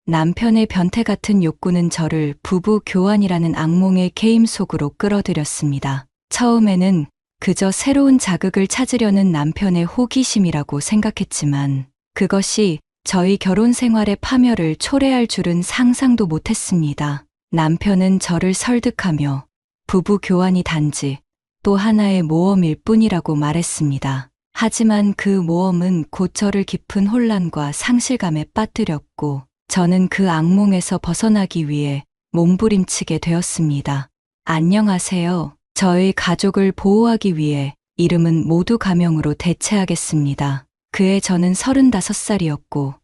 남편의 변태 같은 욕구는 저를 부부 교환이라는 악몽의 게임 속으로 끌어들였습니다. 처음에는 그저 새로운 자극을 찾으려는 남편의 호기심이라고 생각했지만 그것이 저희 결혼 생활의 파멸을 초래할 줄은 상상도 못했습니다. 남편은 저를 설득하며 부부 교환이 단지 또 하나의 모험일 뿐이라고 말했습니다. 하지만 그 모험은 곧 저를 깊은 혼란과 상실감에 빠뜨렸고 저는 그 악몽에서 벗어나기 위해 몸부림치게 되었습니다. 안녕하세요. 저의 가족을 보호하기 위해 이름은 모두 가명으로 대체하겠습니다. 그해 저는 35살이었고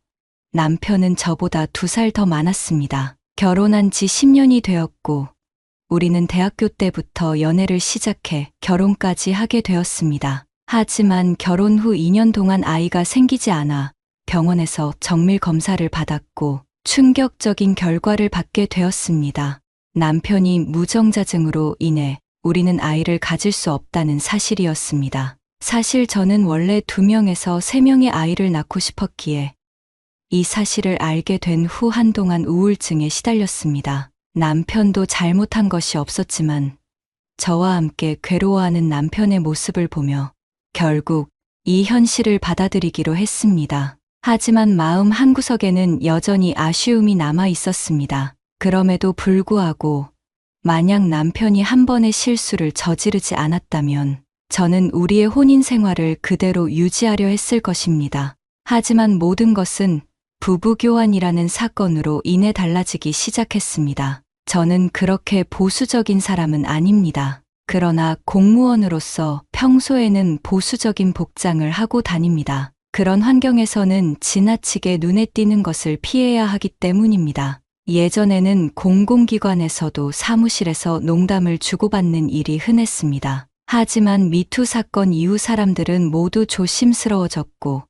남편은 저보다 2살 더 많았습니다. 결혼한 지 10년이 되었고 우리는 대학교 때부터 연애를 시작해 결혼까지 하게 되었습니다. 하지만 결혼 후 2년 동안 아이가 생기지 않아 병원에서 정밀 검사를 받았고 충격적인 결과를 받게 되었습니다. 남편이 무정자증으로 인해 우리는 아이를 가질 수 없다는 사실이었습니다. 사실 저는 원래 2명에서 3명의 아이를 낳고 싶었기에 이 사실을 알게 된 후 한동안 우울증에 시달렸습니다. 남편도 잘못한 것이 없었지만 저와 함께 괴로워하는 남편의 모습을 보며 결국 이 현실을 받아들이기로 했습니다. 하지만 마음 한구석에는 여전히 아쉬움이 남아 있었습니다. 그럼에도 불구하고 만약 남편이 한 번의 실수를 저지르지 않았다면 저는 우리의 혼인 생활을 그대로 유지하려 했을 것입니다. 하지만 모든 것은 부부교환이라는 사건으로 인해 달라지기 시작했습니다. 저는 그렇게 보수적인 사람은 아닙니다. 그러나 공무원으로서 평소에는 보수적인 복장을 하고 다닙니다. 그런 환경에서는 지나치게 눈에 띄는 것을 피해야 하기 때문입니다. 예전에는 공공기관에서도 사무실에서 농담을 주고받는 일이 흔했습니다. 하지만 미투 사건 이후 사람들은 모두 조심스러워졌고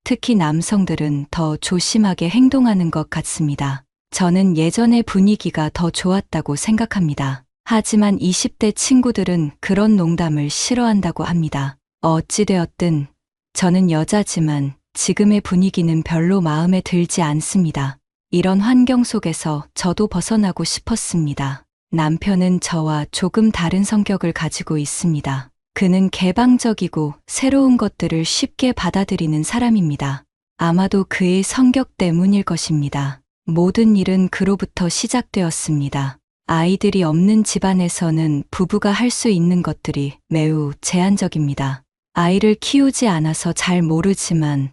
특히 남성들은 더 조심하게 행동하는 것 같습니다. 저는 예전의 분위기가 더 좋았다고 생각합니다. 하지만 20대 친구들은 그런 농담을 싫어한다고 합니다. 어찌되었든 저는 여자지만 지금의 분위기는 별로 마음에 들지 않습니다. 이런 환경 속에서 저도 벗어나고 싶었습니다. 남편은 저와 조금 다른 성격을 가지고 있습니다. 그는 개방적이고 새로운 것들을 쉽게 받아들이는 사람입니다. 아마도 그의 성격 때문일 것입니다. 모든 일은 그로부터 시작되었습니다. 아이들이 없는 집안에서는 부부가 할 수 있는 것들이 매우 제한적입니다. 아이를 키우지 않아서 잘 모르지만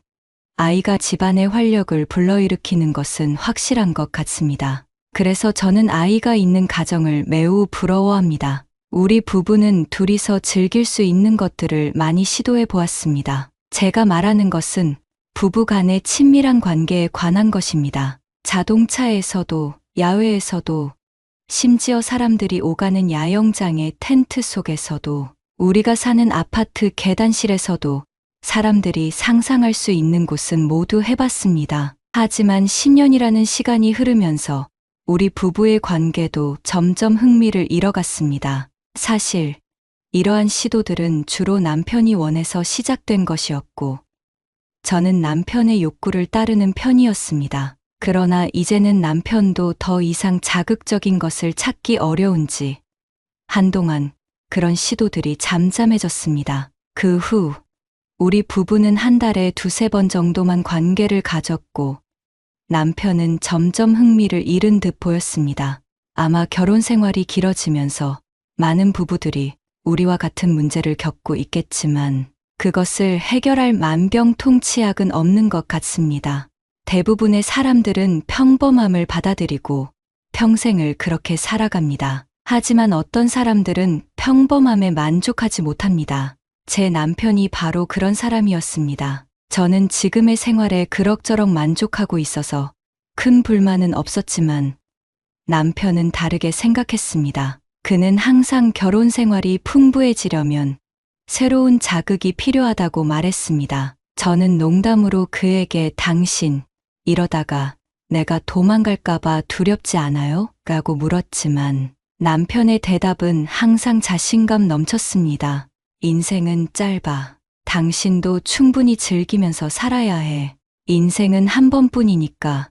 아이가 집안의 활력을 불러일으키는 것은 확실한 것 같습니다. 그래서 저는 아이가 있는 가정을 매우 부러워합니다. 우리 부부는 둘이서 즐길 수 있는 것들을 많이 시도해 보았습니다. 제가 말하는 것은 부부 간의 친밀한 관계에 관한 것입니다. 자동차에서도 야외에서도 심지어 사람들이 오가는 야영장의 텐트 속에서도 우리가 사는 아파트 계단실에서도 사람들이 상상할 수 있는 곳은 모두 해봤습니다. 하지만 10년이라는 시간이 흐르면서 우리 부부의 관계도 점점 흥미를 잃어갔습니다. 사실 이러한 시도들은 주로 남편이 원해서 시작된 것이었고 저는 남편의 욕구를 따르는 편이었습니다. 그러나 이제는 남편도 더 이상 자극적인 것을 찾기 어려운지 한동안 그런 시도들이 잠잠해졌습니다. 그 후 우리 부부는 한 달에 2~3번 정도만 관계를 가졌고 남편은 점점 흥미를 잃은 듯 보였습니다. 아마 결혼 생활이 길어지면서 많은 부부들이 우리와 같은 문제를 겪고 있겠지만 그것을 해결할 만병통치약은 없는 것 같습니다. 대부분의 사람들은 평범함을 받아들이고 평생을 그렇게 살아갑니다. 하지만 어떤 사람들은 평범함에 만족하지 못합니다. 제 남편이 바로 그런 사람이었습니다. 저는 지금의 생활에 그럭저럭 만족하고 있어서 큰 불만은 없었지만 남편은 다르게 생각했습니다. 그는 항상 결혼 생활이 풍부해지려면 새로운 자극이 필요하다고 말했습니다. 저는 농담으로 그에게 당신, 이러다가 내가 도망갈까봐 두렵지 않아요? 라고 물었지만 남편의 대답은 항상 자신감 넘쳤습니다. 인생은 짧아. 당신도 충분히 즐기면서 살아야 해. 인생은 한 번뿐이니까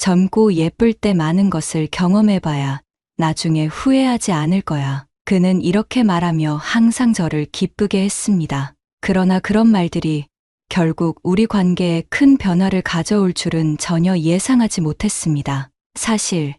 젊고 예쁠 때 많은 것을 경험해봐야 나중에 후회하지 않을 거야. 그는 이렇게 말하며 항상 저를 기쁘게 했습니다. 그러나 그런 말들이 결국 우리 관계에 큰 변화를 가져올 줄은 전혀 예상하지 못했습니다. 사실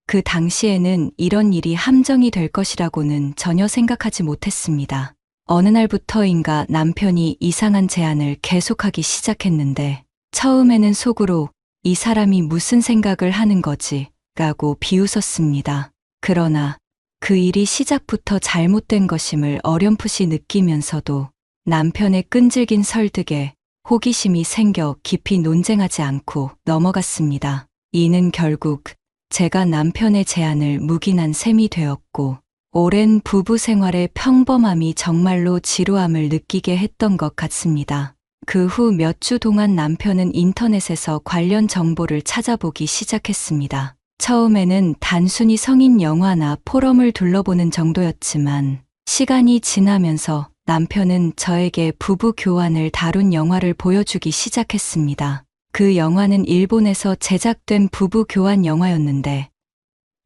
그 당시에는 이런 일이 함정이 될 것이라고는 전혀 생각하지 못했습니다. 어느 날부터인가 남편이 이상한 제안을 계속하기 시작했는데 처음에는 속으로 이 사람이 무슨 생각을 하는 거지? 라고 비웃었습니다. 그러나 그 일이 시작부터 잘못된 것임을 어렴풋이 느끼면서도 남편의 끈질긴 설득에 호기심이 생겨 깊이 논쟁하지 않고 넘어갔습니다. 이는 결국 제가 남편의 제안을 묵인한 셈이 되었고 오랜 부부 생활의 평범함이 정말로 지루함을 느끼게 했던 것 같습니다. 그 후 몇 주 동안 남편은 인터넷에서 관련 정보를 찾아보기 시작했습니다. 처음에는 단순히 성인 영화나 포럼을 둘러보는 정도였지만 시간이 지나면서 남편은 저에게 부부 교환을 다룬 영화를 보여주기 시작했습니다. 그 영화는 일본에서 제작된 부부 교환 영화였는데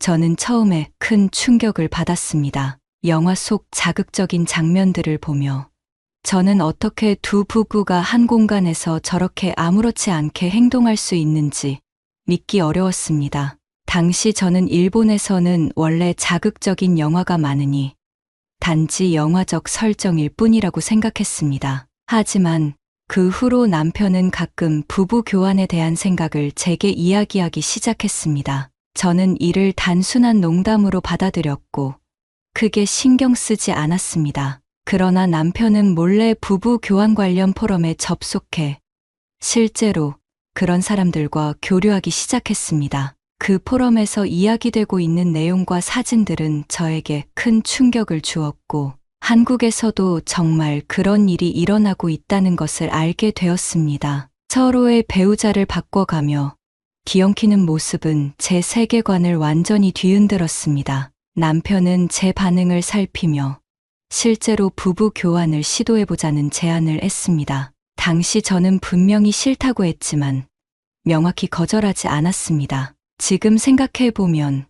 저는 처음에 큰 충격을 받았습니다. 영화 속 자극적인 장면들을 보며 저는 어떻게 두 부부가 한 공간에서 저렇게 아무렇지 않게 행동할 수 있는지 믿기 어려웠습니다. 당시 저는 일본에서는 원래 자극적인 영화가 많으니 단지 영화적 설정일 뿐이라고 생각했습니다. 하지만 그 후로 남편은 가끔 부부 교환에 대한 생각을 제게 이야기하기 시작했습니다. 저는 이를 단순한 농담으로 받아들였고 크게 신경 쓰지 않았습니다. 그러나 남편은 몰래 부부 교환 관련 포럼에 접속해 실제로 그런 사람들과 교류하기 시작했습니다. 그 포럼에서 이야기되고 있는 내용과 사진들은 저에게 큰 충격을 주었고 한국에서도 정말 그런 일이 일어나고 있다는 것을 알게 되었습니다. 서로의 배우자를 바꿔가며 뒤엉키는 모습은 제 세계관을 완전히 뒤흔들었습니다. 남편은 제 반응을 살피며 실제로 부부 교환을 시도해보자는 제안을 했습니다. 당시 저는 분명히 싫다고 했지만 명확히 거절하지 않았습니다. 지금 생각해보면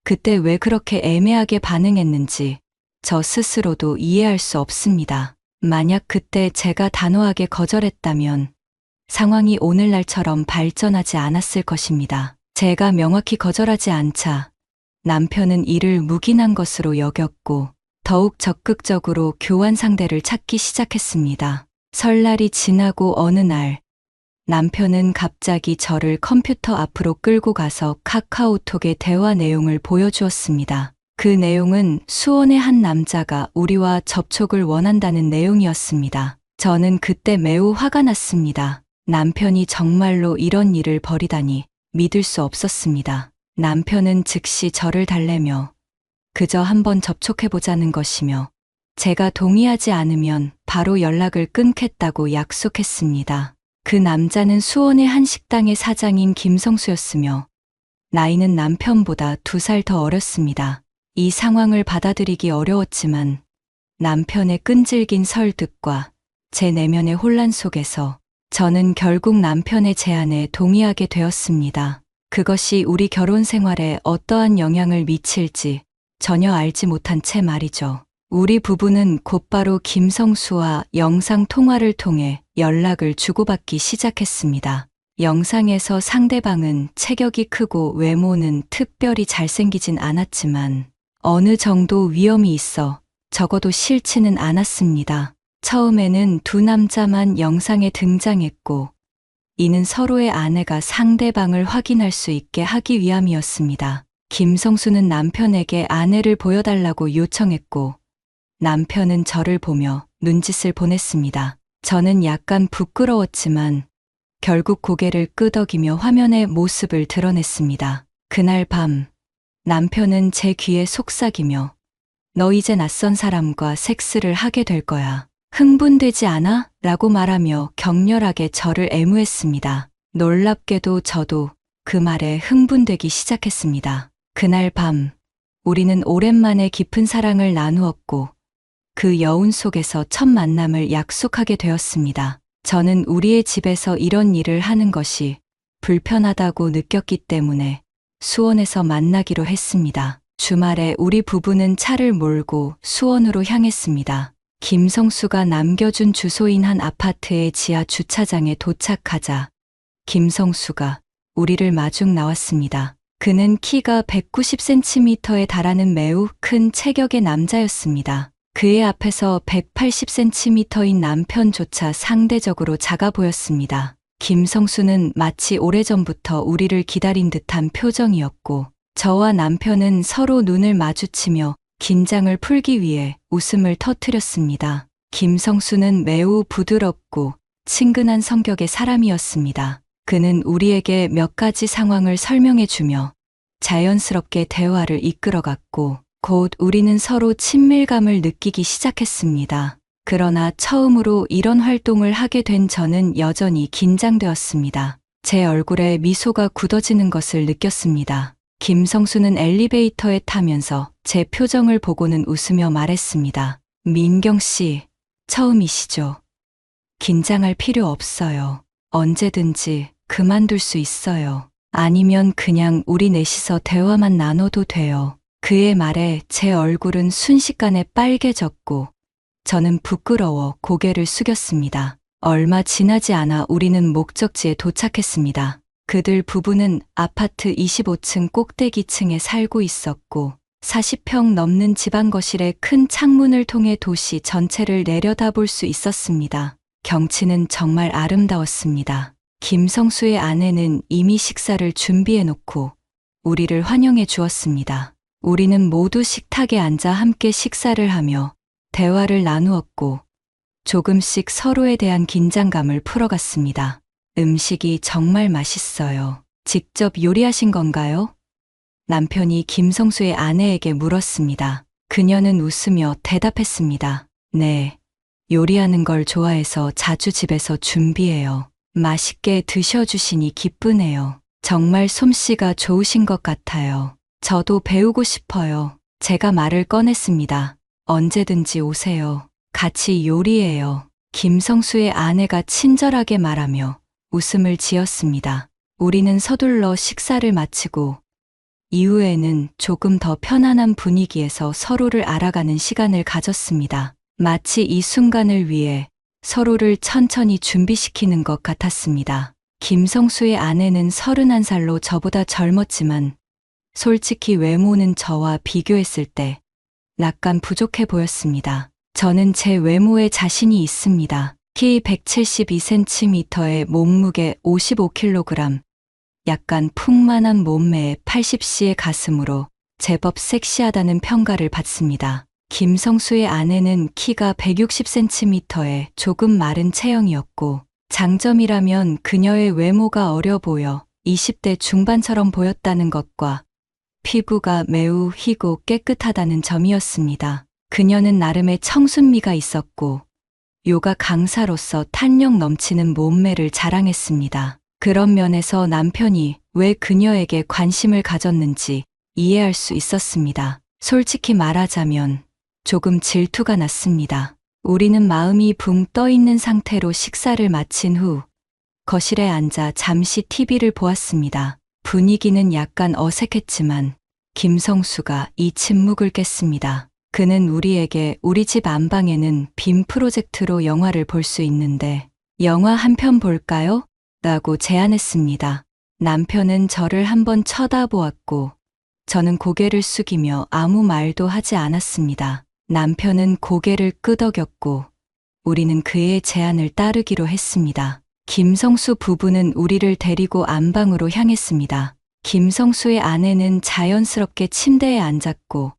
그때 왜 그렇게 애매하게 반응했는지 저 스스로도 이해할 수 없습니다. 만약 그때 제가 단호하게 거절했다면 상황이 오늘날처럼 발전하지 않았을 것입니다. 제가 명확히 거절하지 않자 남편은 이를 묵인한 것으로 여겼고 더욱 적극적으로 교환 상대를 찾기 시작했습니다. 설날이 지나고 어느 날 남편은 갑자기 저를 컴퓨터 앞으로 끌고 가서 카카오톡의 대화 내용을 보여주었습니다. 그 내용은 수원의 한 남자가 우리와 접촉을 원한다는 내용이었습니다. 저는 그때 매우 화가 났습니다. 남편이 정말로 이런 일을 벌이다니 믿을 수 없었습니다. 남편은 즉시 저를 달래며 그저 한번 접촉해보자는 것이며 제가 동의하지 않으면 바로 연락을 끊겠다고 약속했습니다. 그 남자는 수원의 한 식당의 사장인 김성수였으며 나이는 남편보다 2살 더 어렸습니다. 이 상황을 받아들이기 어려웠지만 남편의 끈질긴 설득과 제 내면의 혼란 속에서 저는 결국 남편의 제안에 동의하게 되었습니다. 그것이 우리 결혼 생활에 어떠한 영향을 미칠지 전혀 알지 못한 채 말이죠. 우리 부부는 곧바로 김성수와 영상 통화를 통해 연락을 주고받기 시작했습니다. 영상에서 상대방은 체격이 크고 외모는 특별히 잘생기진 않았지만 어느 정도 위험이 있어 적어도 싫지는 않았습니다. 처음에는 두 남자만 영상에 등장했고 이는 서로의 아내가 상대방을 확인할 수 있게 하기 위함이었습니다. 김성수는 남편에게 아내를 보여달라고 요청했고 남편은 저를 보며 눈짓을 보냈습니다. 저는 약간 부끄러웠지만 결국 고개를 끄덕이며 화면의 모습을 드러냈습니다. 그날 밤 남편은 제 귀에 속삭이며 너 이제 낯선 사람과 섹스를 하게 될 거야. 흥분되지 않아? 라고 말하며 격렬하게 저를 애무했습니다. 놀랍게도 저도 그 말에 흥분되기 시작했습니다. 그날 밤 우리는 오랜만에 깊은 사랑을 나누었고 그 여운 속에서 첫 만남을 약속하게 되었습니다. 저는 우리의 집에서 이런 일을 하는 것이 불편하다고 느꼈기 때문에 수원에서 만나기로 했습니다. 주말에 우리 부부는 차를 몰고 수원으로 향했습니다. 김성수가 남겨준 주소인 한 아파트의 지하 주차장에 도착하자 김성수가 우리를 마중 나왔습니다. 그는 키가 190cm에 달하는 매우 큰 체격의 남자였습니다. 그의 앞에서 180cm인 남편조차 상대적으로 작아 보였습니다. 김성수는 마치 오래전부터 우리를 기다린 듯한 표정이었고, 저와 남편은 서로 눈을 마주치며 긴장을 풀기 위해 웃음을 터뜨렸습니다. 김성수는 매우 부드럽고 친근한 성격의 사람이었습니다. 그는 우리에게 몇 가지 상황을 설명해 주며 자연스럽게 대화를 이끌어갔고, 곧 우리는 서로 친밀감을 느끼기 시작했습니다. 그러나 처음으로 이런 활동을 하게 된 저는 여전히 긴장되었습니다. 제 얼굴에 미소가 굳어지는 것을 느꼈습니다. 김성수는 엘리베이터에 타면서 제 표정을 보고는 웃으며 말했습니다. 민경 씨, 처음이시죠? 긴장할 필요 없어요. 언제든지 그만둘 수 있어요. 아니면 그냥 우리 넷이서 대화만 나눠도 돼요. 그의 말에 제 얼굴은 순식간에 빨개졌고 저는 부끄러워 고개를 숙였습니다. 얼마 지나지 않아 우리는 목적지에 도착했습니다. 그들 부부는 아파트 25층 꼭대기층에 살고 있었고 40평 넘는 집안 거실에 큰 창문을 통해 도시 전체를 내려다볼 수 있었습니다. 경치는 정말 아름다웠습니다. 김성수의 아내는 이미 식사를 준비해 놓고 우리를 환영해 주었습니다. 우리는 모두 식탁에 앉아 함께 식사를 하며 대화를 나누었고 조금씩 서로에 대한 긴장감을 풀어갔습니다. 음식이 정말 맛있어요. 직접 요리하신 건가요? 남편이 김성수의 아내에게 물었습니다. 그녀는 웃으며 대답했습니다. 네, 요리하는 걸 좋아해서 자주 집에서 준비해요. 맛있게 드셔주시니 기쁘네요. 정말 솜씨가 좋으신 것 같아요. 저도 배우고 싶어요. 제가 말을 꺼냈습니다. 언제든지 오세요. 같이 요리해요. 김성수의 아내가 친절하게 말하며 웃음을 지었습니다. 우리는 서둘러 식사를 마치고 이후에는 조금 더 편안한 분위기에서 서로를 알아가는 시간을 가졌습니다. 마치 이 순간을 위해 서로를 천천히 준비시키는 것 같았습니다. 김성수의 아내는 31살로 저보다 젊었지만 솔직히 외모는 저와 비교했을 때 약간 부족해 보였습니다. 저는 제 외모에 자신이 있습니다. 키 172cm에 몸무게 55kg, 약간 풍만한 몸매에 80cm의 가슴으로 제법 섹시하다는 평가를 받습니다. 김성수의 아내는 키가 160cm에 조금 마른 체형이었고 장점이라면 그녀의 외모가 어려 보여 20대 중반처럼 보였다는 것과 피부가 매우 희고 깨끗하다는 점이었습니다. 그녀는 나름의 청순미가 있었고 요가 강사로서 탄력 넘치는 몸매를 자랑했습니다. 그런 면에서 남편이 왜 그녀에게 관심을 가졌는지 이해할 수 있었습니다. 솔직히 말하자면 조금 질투가 났습니다. 우리는 마음이 붕 떠 있는 상태로 식사를 마친 후 거실에 앉아 잠시 TV를 보았습니다. 분위기는 약간 어색했지만 김성수가 이 침묵을 깼습니다. 그는 우리에게 우리 집 안방에는 빔 프로젝트로 영화를 볼 수 있는데 영화 한 편 볼까요? 라고 제안했습니다. 남편은 저를 한번 쳐다보았고 저는 고개를 숙이며 아무 말도 하지 않았습니다. 남편은 고개를 끄덕였고 우리는 그의 제안을 따르기로 했습니다. 김성수 부부는 우리를 데리고 안방으로 향했습니다. 김성수의 아내는 자연스럽게 침대에 앉았고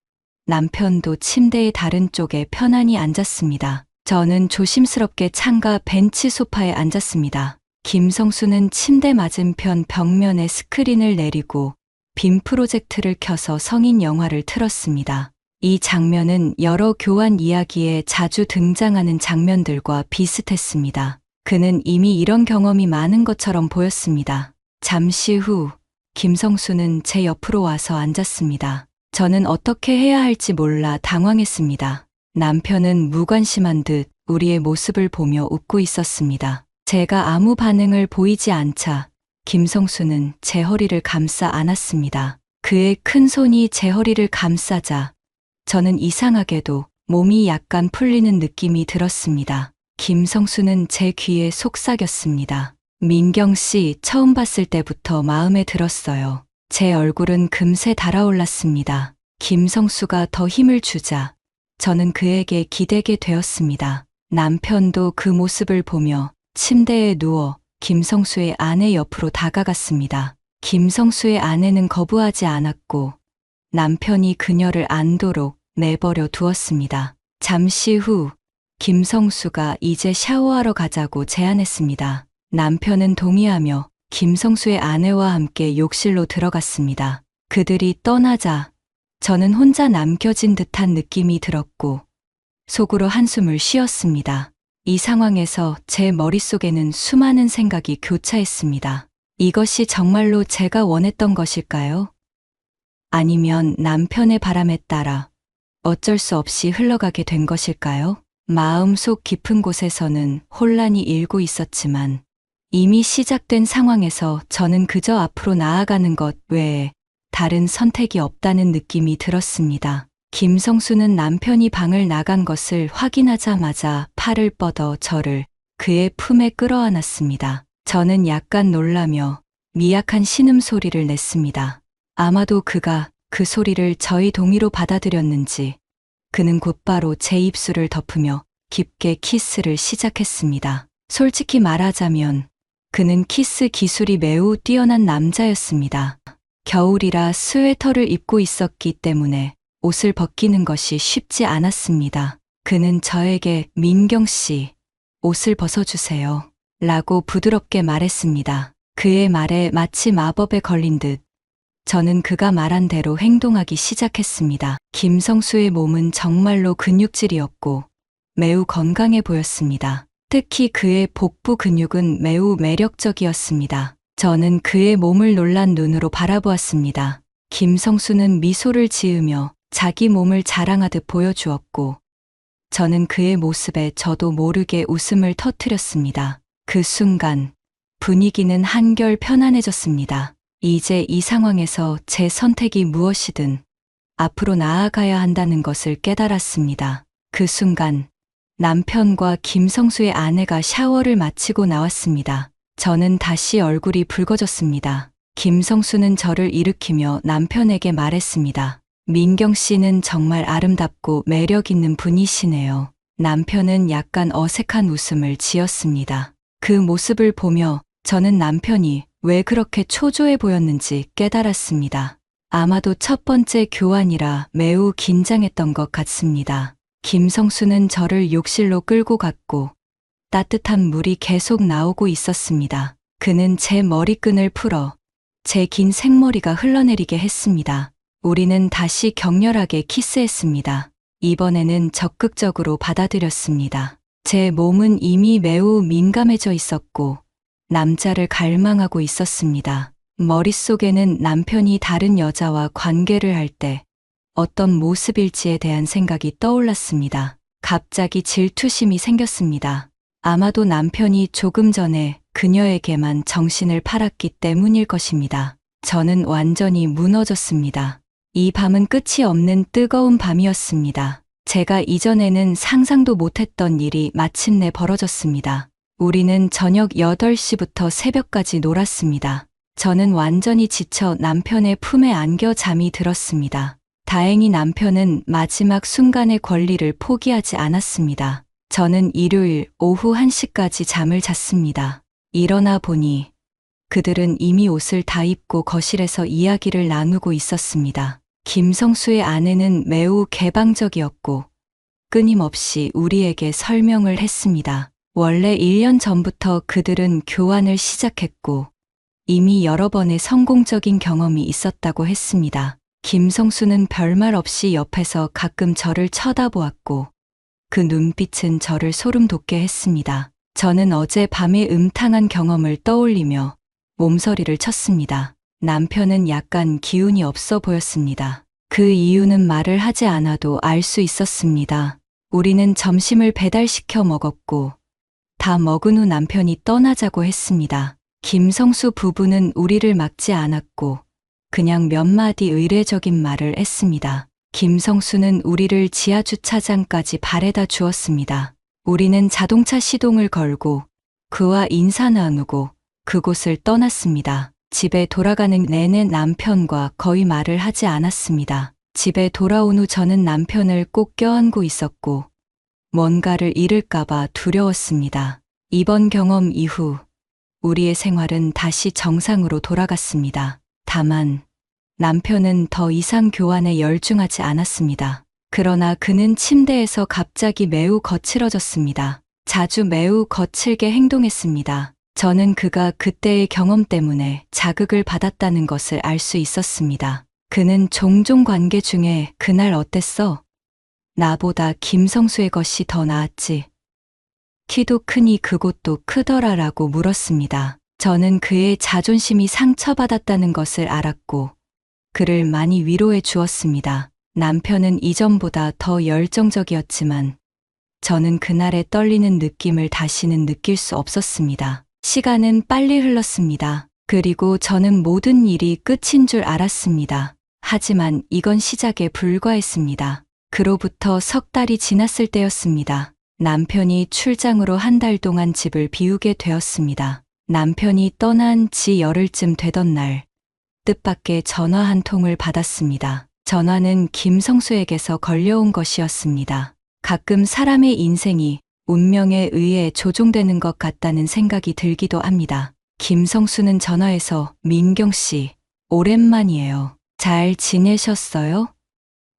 남편도 침대의 다른 쪽에 편안히 앉았습니다. 저는 조심스럽게 창가 벤치 소파에 앉았습니다. 김성수는 침대 맞은편 벽면에 스크린을 내리고 빔 프로젝트를 켜서 성인 영화를 틀었습니다. 이 장면은 여러 교환 이야기에 자주 등장하는 장면들과 비슷했습니다. 그는 이미 이런 경험이 많은 것처럼 보였습니다. 잠시 후 김성수는 제 옆으로 와서 앉았습니다. 저는 어떻게 해야 할지 몰라 당황했습니다. 남편은 무관심한 듯 우리의 모습을 보며 웃고 있었습니다. 제가 아무 반응을 보이지 않자 김성수는 제 허리를 감싸 안았습니다. 그의 큰 손이 제 허리를 감싸자 저는 이상하게도 몸이 약간 풀리는 느낌이 들었습니다. 김성수는 제 귀에 속삭였습니다. 민경 씨, 처음 봤을 때부터 마음에 들었어요. 제 얼굴은 금세 달아올랐습니다. 김성수가 더 힘을 주자 저는 그에게 기대게 되었습니다. 남편도 그 모습을 보며 침대에 누워 김성수의 아내 옆으로 다가갔습니다. 김성수의 아내는 거부하지 않았고 남편이 그녀를 안도록 내버려 두었습니다. 잠시 후 김성수가 이제 샤워하러 가자고 제안했습니다. 남편은 동의하며 김성수의 아내와 함께 욕실로 들어갔습니다. 그들이 떠나자 저는 혼자 남겨진 듯한 느낌이 들었고 속으로 한숨을 쉬었습니다. 이 상황에서 제 머릿속에는 수많은 생각이 교차했습니다. 이것이 정말로 제가 원했던 것일까요? 아니면 남편의 바람에 따라 어쩔 수 없이 흘러가게 된 것일까요? 마음속 깊은 곳에서는 혼란이 일고 있었지만 이미 시작된 상황에서 저는 그저 앞으로 나아가는 것 외에 다른 선택이 없다는 느낌이 들었습니다. 김성수는 남편이 방을 나간 것을 확인하자마자 팔을 뻗어 저를 그의 품에 끌어안았습니다. 저는 약간 놀라며 미약한 신음소리를 냈습니다. 아마도 그가 그 소리를 저의 동의로 받아들였는지 그는 곧바로 제 입술을 덮으며 깊게 키스를 시작했습니다. 솔직히 말하자면 그는 키스 기술이 매우 뛰어난 남자였습니다. 겨울이라 스웨터를 입고 있었기 때문에 옷을 벗기는 것이 쉽지 않았습니다. 그는 저에게 민경 씨, 옷을 벗어주세요. 라고 부드럽게 말했습니다. 그의 말에 마치 마법에 걸린 듯 저는 그가 말한 대로 행동하기 시작했습니다. 김성수의 몸은 정말로 근육질이었고 매우 건강해 보였습니다. 특히 그의 복부 근육은 매우 매력적이었습니다. 저는 그의 몸을 놀란 눈으로 바라보았습니다. 김성수는 미소를 지으며 자기 몸을 자랑하듯 보여주었고 저는 그의 모습에 저도 모르게 웃음을 터뜨렸습니다. 그 순간 분위기는 한결 편안해졌습니다. 이제 이 상황에서 제 선택이 무엇이든 앞으로 나아가야 한다는 것을 깨달았습니다. 그 순간 남편과 김성수의 아내가 샤워를 마치고 나왔습니다. 저는 다시 얼굴이 붉어졌습니다. 김성수는 저를 일으키며 남편에게 말했습니다. 민경 씨는 정말 아름답고 매력 있는 분이시네요. 남편은 약간 어색한 웃음을 지었습니다. 그 모습을 보며 저는 남편이 왜 그렇게 초조해 보였는지 깨달았습니다. 아마도 첫 번째 교환이라 매우 긴장했던 것 같습니다. 김성수는 저를 욕실로 끌고 갔고 따뜻한 물이 계속 나오고 있었습니다. 그는 제 머리끈을 풀어 제 긴 생머리가 흘러내리게 했습니다. 우리는 다시 격렬하게 키스했습니다. 이번에는 적극적으로 받아들였습니다. 제 몸은 이미 매우 민감해져 있었고 남자를 갈망하고 있었습니다. 머릿속에는 남편이 다른 여자와 관계를 할 때 어떤 모습일지에 대한 생각이 떠올랐습니다. 갑자기 질투심이 생겼습니다. 아마도 남편이 조금 전에 그녀에게만 정신을 팔았기 때문일 것입니다. 저는 완전히 무너졌습니다. 이 밤은 끝이 없는 뜨거운 밤이었습니다. 제가 이전에는 상상도 못했던 일이 마침내 벌어졌습니다. 우리는 저녁 8시부터 새벽까지 놀았습니다. 저는 완전히 지쳐 남편의 품에 안겨 잠이 들었습니다. 다행히 남편은 마지막 순간의 권리를 포기하지 않았습니다. 저는 일요일 오후 1시까지 잠을 잤습니다. 일어나 보니 그들은 이미 옷을 다 입고 거실에서 이야기를 나누고 있었습니다. 김성수의 아내는 매우 개방적이었고 끊임없이 우리에게 설명을 했습니다. 원래 1년 전부터 그들은 교환을 시작했고 이미 여러 번의 성공적인 경험이 있었다고 했습니다. 김성수는 별말 없이 옆에서 가끔 저를 쳐다보았고 그 눈빛은 저를 소름 돋게 했습니다. 저는 어제 밤의 음탕한 경험을 떠올리며 몸서리를 쳤습니다. 남편은 약간 기운이 없어 보였습니다. 그 이유는 말을 하지 않아도 알 수 있었습니다. 우리는 점심을 배달시켜 먹었고 다 먹은 후 남편이 떠나자고 했습니다. 김성수 부부는 우리를 막지 않았고 그냥 몇 마디 의례적인 말을 했습니다. 김성수는 우리를 지하주차장까지 바래다 주었습니다. 우리는 자동차 시동을 걸고 그와 인사 나누고 그곳을 떠났습니다. 집에 돌아가는 내내 남편과 거의 말을 하지 않았습니다. 집에 돌아온 후 저는 남편을 꼭 껴안고 있었고 뭔가를 잃을까봐 두려웠습니다. 이번 경험 이후 우리의 생활은 다시 정상으로 돌아갔습니다. 다만 남편은 더 이상 교환에 열중하지 않았습니다. 그러나 그는 침대에서 갑자기 매우 거칠어졌습니다. 자주 매우 거칠게 행동했습니다. 저는 그가 그때의 경험 때문에 자극을 받았다는 것을 알 수 있었습니다. 그는 종종 관계 중에 "그날 어땠어? 나보다 김성수의 것이 더 나았지. 키도 크니 그곳도 크더라라고 물었습니다. 저는 그의 자존심이 상처받았다는 것을 알았고 그를 많이 위로해 주었습니다. 남편은 이전보다 더 열정적이었지만 저는 그날의 떨리는 느낌을 다시는 느낄 수 없었습니다. 시간은 빨리 흘렀습니다. 그리고 저는 모든 일이 끝인 줄 알았습니다. 하지만 이건 시작에 불과했습니다. 그로부터 석 달이 지났을 때였습니다. 남편이 출장으로 한 달 동안 집을 비우게 되었습니다. 남편이 떠난 지 열흘쯤 되던 날, 뜻밖의 전화 한 통을 받았습니다. 전화는 김성수에게서 걸려온 것이었습니다. 가끔 사람의 인생이 운명에 의해 조종되는 것 같다는 생각이 들기도 합니다. 김성수는 전화해서 "민경 씨, 오랜만이에요. 잘 지내셨어요?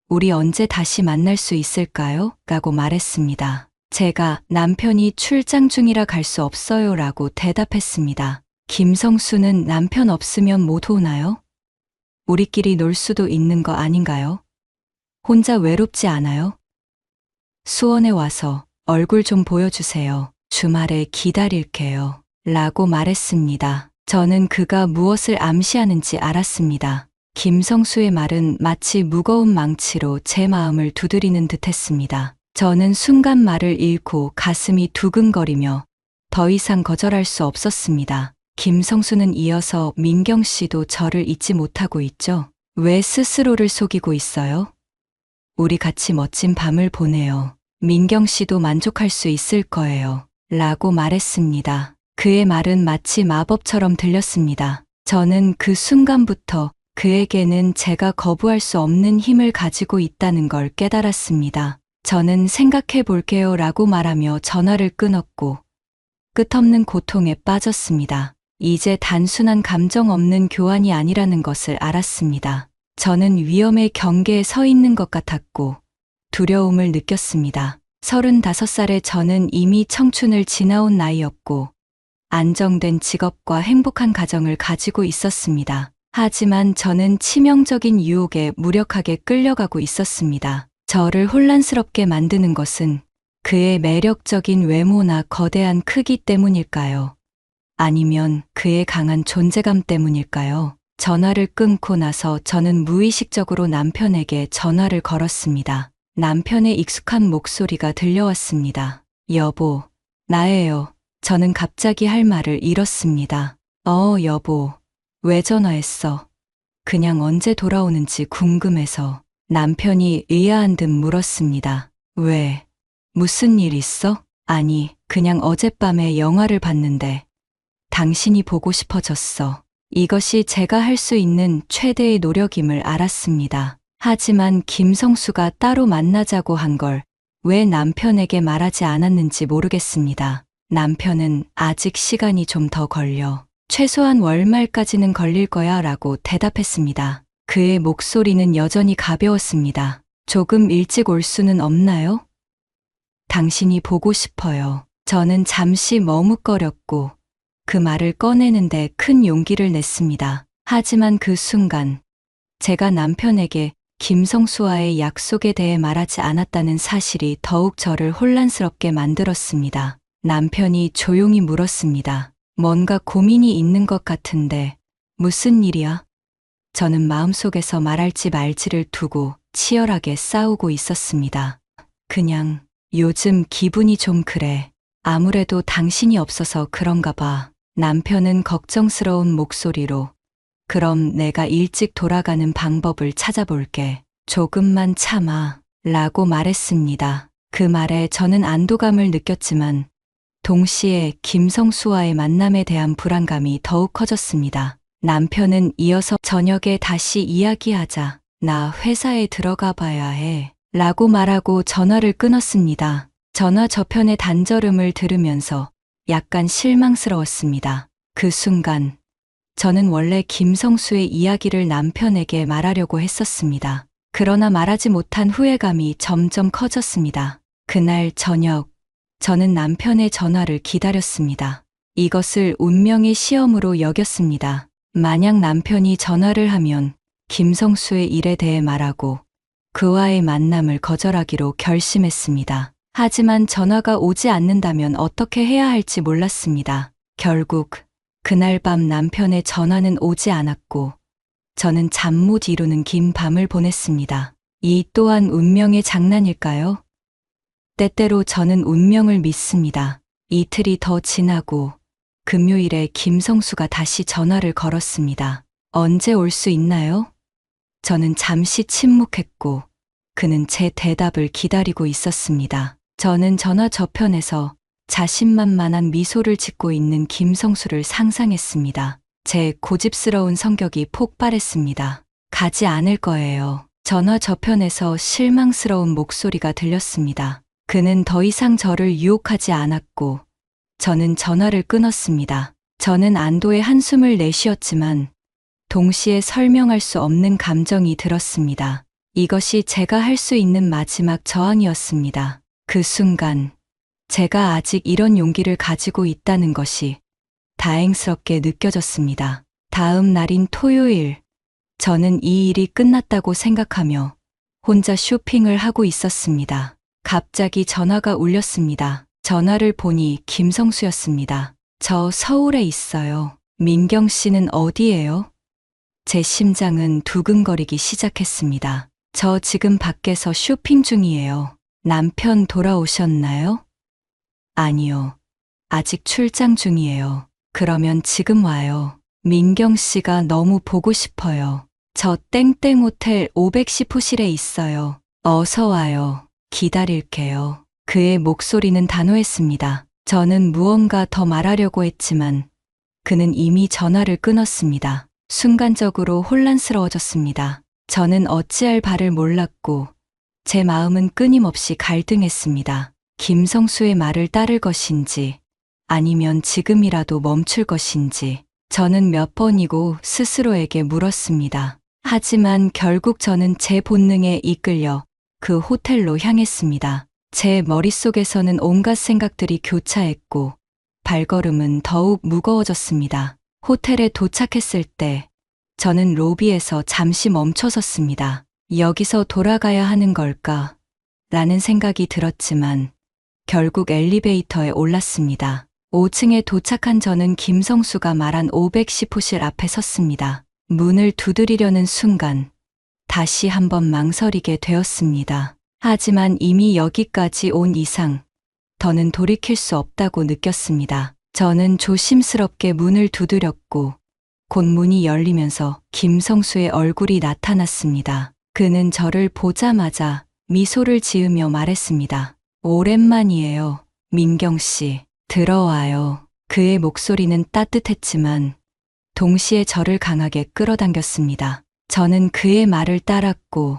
우리 언제 다시 만날 수 있을까요? 라고 말했습니다. 제가 "남편이 출장 중이라 갈 수 없어요 라고 대답했습니다. 김성수는 "남편 없으면 못 오나요? 우리끼리 놀 수도 있는 거 아닌가요? 혼자 외롭지 않아요? 수원에 와서 얼굴 좀 보여주세요. 주말에 기다릴게요. 라고 말했습니다. 저는 그가 무엇을 암시하는지 알았습니다. 김성수의 말은 마치 무거운 망치로 제 마음을 두드리는 듯 했습니다. 저는 순간 말을 잃고 가슴이 두근거리며 더 이상 거절할 수 없었습니다. 김성수는 이어서 "민경 씨도 저를 잊지 못하고 있죠? 왜 스스로를 속이고 있어요? 우리 같이 멋진 밤을 보내요. 민경 씨도 만족할 수 있을 거예요. 라고 말했습니다. 그의 말은 마치 마법처럼 들렸습니다. 저는 그 순간부터 그에게는 제가 거부할 수 없는 힘을 가지고 있다는 걸 깨달았습니다. 저는 "생각해 볼게요 라고 말하며 전화를 끊었고 끝없는 고통에 빠졌습니다. 이제 단순한 감정 없는 교환이 아니라는 것을 알았습니다. 저는 위험의 경계에 서 있는 것 같았고 두려움을 느꼈습니다. 35살의 저는 이미 청춘을 지나온 나이였고 안정된 직업과 행복한 가정을 가지고 있었습니다. 하지만 저는 치명적인 유혹에 무력하게 끌려가고 있었습니다. 저를 혼란스럽게 만드는 것은 그의 매력적인 외모나 거대한 크기 때문일까요? 아니면 그의 강한 존재감 때문일까요? 전화를 끊고 나서 저는 무의식적으로 남편에게 전화를 걸었습니다. 남편의 익숙한 목소리가 들려왔습니다. "여보, 나예요." 저는 갑자기 할 말을 잃었습니다. 여보, 왜 전화했어?" "그냥 언제 돌아오는지 궁금해서." 남편이 의아한 듯 물었습니다. "왜? 무슨 일 있어?" "아니, 그냥 어젯밤에 영화를 봤는데 당신이 보고 싶어졌어." 이것이 제가 할 수 있는 최대의 노력임을 알았습니다. 하지만 김성수가 따로 만나자고 한 걸 왜 남편에게 말하지 않았는지 모르겠습니다. 남편은 "아직 시간이 좀 더 걸려. 최소한 월말까지는 걸릴 거야 라고 대답했습니다. 그의 목소리는 여전히 가벼웠습니다. "조금 일찍 올 수는 없나요? 당신이 보고 싶어요." 저는 잠시 머뭇거렸고 그 말을 꺼내는데 큰 용기를 냈습니다. 하지만 그 순간 제가 남편에게 김성수와의 약속에 대해 말하지 않았다는 사실이 더욱 저를 혼란스럽게 만들었습니다. 남편이 조용히 물었습니다. "뭔가 고민이 있는 것 같은데 무슨 일이야?" 저는 마음속에서 말할지 말지를 두고 치열하게 싸우고 있었습니다. "그냥 요즘 기분이 좀 그래. 아무래도 당신이 없어서 그런가 봐." 남편은 걱정스러운 목소리로 그럼 내가 일찍 돌아가는 방법을 찾아볼게. 조금만 참아. 라고 말했습니다. 그 말에 저는 안도감을 느꼈지만 동시에 김성수와의 만남에 대한 불안감이 더욱 커졌습니다. 남편은 이어서 저녁에 다시 이야기하자. 나 회사에 들어가 봐야 해. 라고 말하고 전화를 끊었습니다. 전화 저편의 단절음을 들으면서 약간 실망스러웠습니다. 그 순간 저는 원래 김성수의 이야기를 남편에게 말하려고 했었습니다. 그러나 말하지 못한 후회감이 점점 커졌습니다. 그날 저녁, 저는 남편의 전화를 기다렸습니다. 이것을 운명의 시험으로 여겼습니다. 만약 남편이 전화를 하면 김성수의 일에 대해 말하고 그와의 만남을 거절하기로 결심했습니다. 하지만 전화가 오지 않는다면 어떻게 해야 할지 몰랐습니다. 결국 그날 밤 남편의 전화는 오지 않았고 저는 잠 못 이루는 긴 밤을 보냈습니다. 이 또한 운명의 장난일까요? 때때로 저는 운명을 믿습니다. 이틀이 더 지나고 금요일에 김성수가 다시 전화를 걸었습니다. 언제 올 수 있나요? 저는 잠시 침묵했고 그는 제 대답을 기다리고 있었습니다. 저는 전화 저편에서 자신만만한 미소를 짓고 있는 김성수를 상상했습니다. 제 고집스러운 성격이 폭발했습니다. 가지 않을 거예요. 전화 저편에서 실망스러운 목소리가 들렸습니다. 그는 더 이상 저를 유혹하지 않았고 저는 전화를 끊었습니다. 저는 안도의 한숨을 내쉬었지만 동시에 설명할 수 없는 감정이 들었습니다. 이것이 제가 할 수 있는 마지막 저항이었습니다. 그 순간 제가 아직 이런 용기를 가지고 있다는 것이 다행스럽게 느껴졌습니다. 다음 날인 토요일, 저는 이 일이 끝났다고 생각하며 혼자 쇼핑을 하고 있었습니다. 갑자기 전화가 울렸습니다. 전화를 보니 김성수였습니다. 저 서울에 있어요. 민경 씨는 어디예요? 제 심장은 두근거리기 시작했습니다. 저 지금 밖에서 쇼핑 중이에요. 남편 돌아오셨나요? 아니요. 아직 출장 중이에요. 그러면 지금 와요. 민경 씨가 너무 보고 싶어요. 저 땡땡 호텔 510 호실에 있어요. 어서 와요. 기다릴게요. 그의 목소리는 단호했습니다. 저는 무언가 더 말하려고 했지만 그는 이미 전화를 끊었습니다. 순간적으로 혼란스러워졌습니다. 저는 어찌할 바를 몰랐고 제 마음은 끊임없이 갈등했습니다. 김성수의 말을 따를 것인지 아니면 지금이라도 멈출 것인지 저는 몇 번이고 스스로에게 물었습니다. 하지만 결국 저는 제 본능에 이끌려 그 호텔로 향했습니다. 제 머릿속에서는 온갖 생각들이 교차했고 발걸음은 더욱 무거워졌습니다. 호텔에 도착했을 때 저는 로비에서 잠시 멈춰섰습니다. 여기서 돌아가야 하는 걸까? 라는 생각이 들었지만 결국 엘리베이터에 올랐습니다. 5층에 도착한 저는 김성수가 말한 510 호실 앞에 섰습니다. 문을 두드리려는 순간 다시 한번 망설이게 되었습니다. 하지만 이미 여기까지 온 이상 더는 돌이킬 수 없다고 느꼈습니다. 저는 조심스럽게 문을 두드렸고 곧 문이 열리면서 김성수의 얼굴이 나타났습니다. 그는 저를 보자마자 미소를 지으며 말했습니다. 오랜만이에요. 민경 씨, 들어와요. 그의 목소리는 따뜻했지만 동시에 저를 강하게 끌어당겼습니다. 저는 그의 말을 따랐고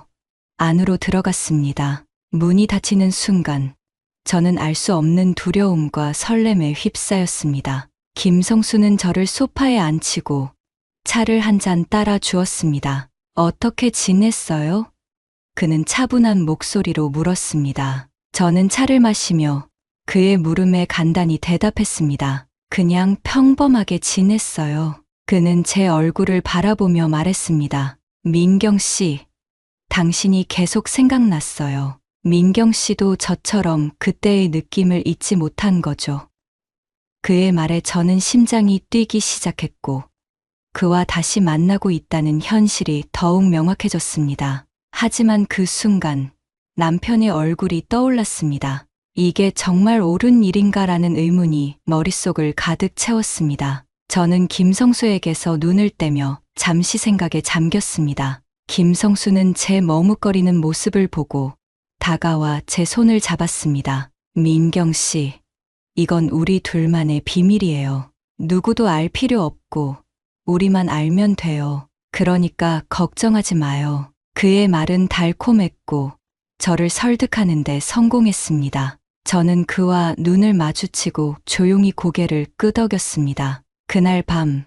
안으로 들어갔습니다. 문이 닫히는 순간 저는 알 수 없는 두려움과 설렘에 휩싸였습니다. 김성수는 저를 소파에 앉히고 차를 한 잔 따라 주었습니다. 어떻게 지냈어요? 그는 차분한 목소리로 물었습니다. 저는 차를 마시며 그의 물음에 간단히 대답했습니다. 그냥 평범하게 지냈어요. 그는 제 얼굴을 바라보며 말했습니다. 민경 씨, 당신이 계속 생각났어요. 민경 씨도 저처럼 그때의 느낌을 잊지 못한 거죠. 그의 말에 저는 심장이 뛰기 시작했고 그와 다시 만나고 있다는 현실이 더욱 명확해졌습니다. 하지만 그 순간 남편의 얼굴이 떠올랐습니다. 이게 정말 옳은 일인가라는 의문이 머릿속을 가득 채웠습니다. 저는 김성수에게서 눈을 떼며 잠시 생각에 잠겼습니다. 김성수는 제 머뭇거리는 모습을 보고 다가와 제 손을 잡았습니다. 민경 씨, 이건 우리 둘만의 비밀이에요. 누구도 알 필요 없고 우리만 알면 돼요. 그러니까 걱정하지 마요. 그의 말은 달콤했고 저를 설득하는데 성공했습니다. 저는 그와 눈을 마주치고 조용히 고개를 끄덕였습니다. 그날 밤,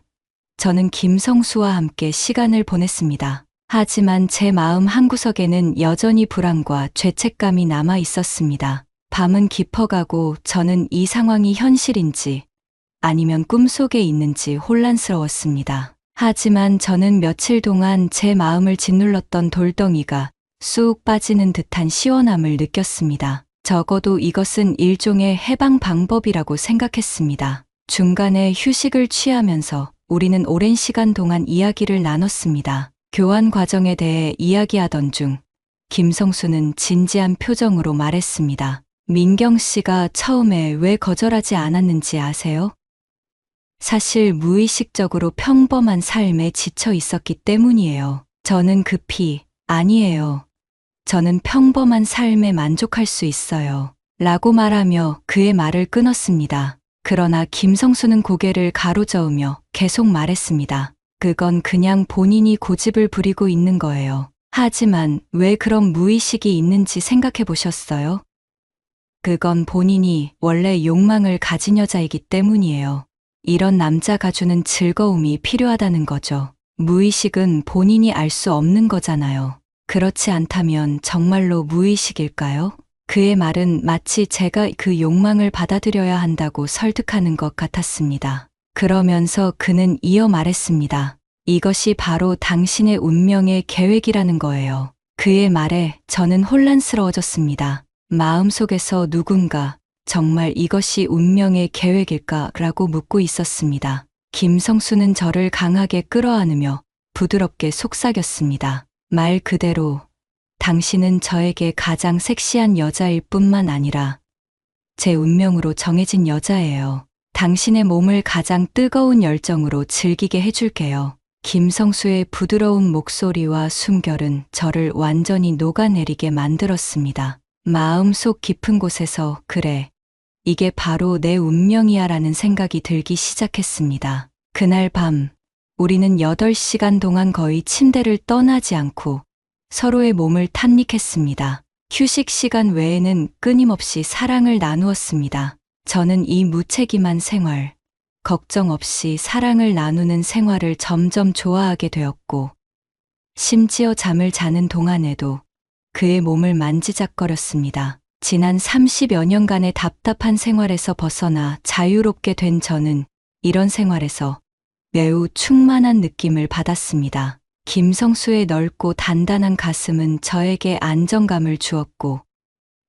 저는 김성수와 함께 시간을 보냈습니다. 하지만 제 마음 한구석에는 여전히 불안과 죄책감이 남아 있었습니다. 밤은 깊어가고 저는 이 상황이 현실인지 아니면 꿈속에 있는지 혼란스러웠습니다. 하지만 저는 며칠 동안 제 마음을 짓눌렀던 돌덩이가 쑥 빠지는 듯한 시원함을 느꼈습니다. 적어도 이것은 일종의 해방 방법이라고 생각했습니다. 중간에 휴식을 취하면서 우리는 오랜 시간 동안 이야기를 나눴습니다. 교환 과정에 대해 이야기하던 중 김성수는 진지한 표정으로 말했습니다. 민경 씨가 처음에 왜 거절하지 않았는지 아세요? 사실 무의식적으로 평범한 삶에 지쳐 있었기 때문이에요. 저는 아니에요. 저는 평범한 삶에 만족할 수 있어요. 라고 말하며 그의 말을 끊었습니다. 그러나 김성수는 고개를 가로저으며 계속 말했습니다. 그건 그냥 본인이 고집을 부리고 있는 거예요. 하지만 왜 그런 무의식이 있는지 생각해 보셨어요? 그건 본인이 원래 욕망을 가진 여자이기 때문이에요. 이런 남자가 주는 즐거움이 필요하다는 거죠. 무의식은 본인이 알 수 없는 거잖아요. 그렇지 않다면 정말로 무의식일까요? 그의 말은 마치 제가 그 욕망을 받아들여야 한다고 설득하는 것 같았습니다. 그러면서 그는 이어 말했습니다. 이것이 바로 당신의 운명의 계획이라는 거예요. 그의 말에 저는 혼란스러워졌습니다. 마음속에서 누군가 정말 이것이 운명의 계획일까라고 묻고 있었습니다. 김성수는 저를 강하게 끌어안으며 부드럽게 속삭였습니다. 말 그대로 당신은 저에게 가장 섹시한 여자일 뿐만 아니라 제 운명으로 정해진 여자예요. 당신의 몸을 가장 뜨거운 열정으로 즐기게 해줄게요. 김성수의 부드러운 목소리와 숨결은 저를 완전히 녹아내리게 만들었습니다. 마음속 깊은 곳에서 그래, 이게 바로 내 운명이야 라는 생각이 들기 시작했습니다. 그날 밤, 우리는 8시간 동안 거의 침대를 떠나지 않고 서로의 몸을 탐닉했습니다. 휴식 시간 외에는 끊임없이 사랑을 나누었습니다. 저는 이 무책임한 생활, 걱정 없이 사랑을 나누는 생활을 점점 좋아하게 되었고, 심지어 잠을 자는 동안에도 그의 몸을 만지작거렸습니다. 지난 30여 년간의 답답한 생활에서 벗어나 자유롭게 된 저는 이런 생활에서 매우 충만한 느낌을 받았습니다. 김성수의 넓고 단단한 가슴은 저에게 안정감을 주었고,